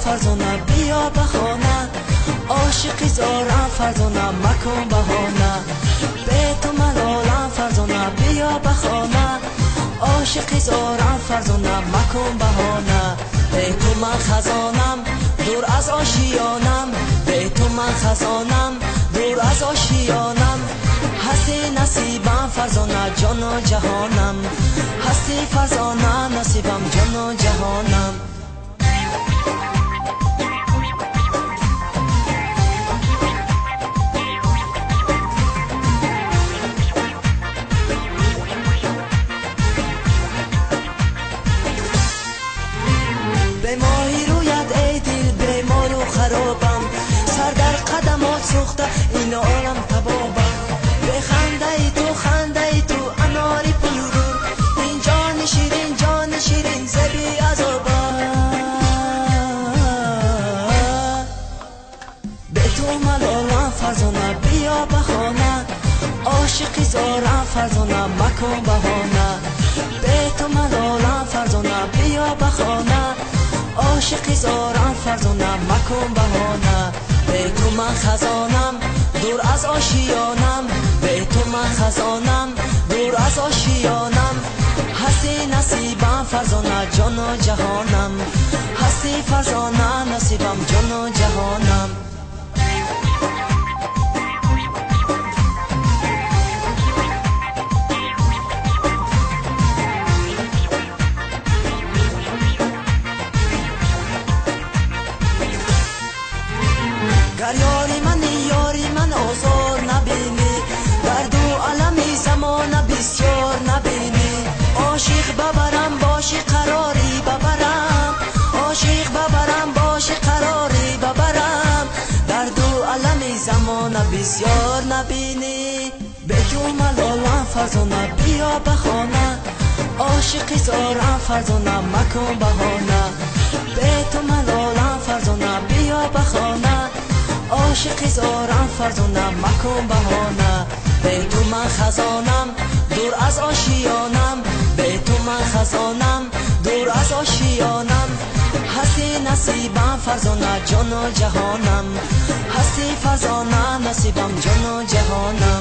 فرزانه بیا بخانه، عاشقی زارم فرزانه مکن بهانه. به تو ملالم فرزانه بیا بخانه، عاشقی زارم فرزانه مکن بهانه. به تو من خزانم دور از آشیانم، به تو من خزانم دور از آشیانم. هستی نصیبم فرزانه جان و جهانم، هستی فرزانه نصیبم جان و جهانم. به ماهی رویت ای دل بیمار و خرابم، سر در قدمات سوخته این عالم تبابم. به خنده ای تو خنده ای تو اناری پررو، این جان شیرین زبی عذابم. به تو ملالم فرزانه بیا بخانه، عاشقی زارم فرزانه مکن بهانه. به تو ملالم فرزانه بیا بخانه، عاشقی زارم فرزانه مکن بهانه. به تو من خزانم دور از آشیانم، به تو من خزانم دور از آشیانم. هستی نصیبم فرزانه جان و جهانم، هستی فرزانه نصیبم جان و جهانم. گر یاری من آزار نبینی، در دو عالمی زمان بسیار نبینی. عاشق ببرم باشی قراری ببرم، عاشق ببرم باشی قراری ببرم. در دو عالمی زمان بسیار نبینی. به تو ملالم فرزانه بیا بخانه، عاشقی زارم فرزانه مکن بهانه. به تو ملالم فرزانه بیا بخانه، عاشقی زارم فرزانه مکن بهانه. به تو من خزانم دور از آشیانم، به تو من خزانم دور از آشیانم. هستی نصیبم فرزانه جان و جهانم، هستی فرزانه نصیبم جان و جهانم.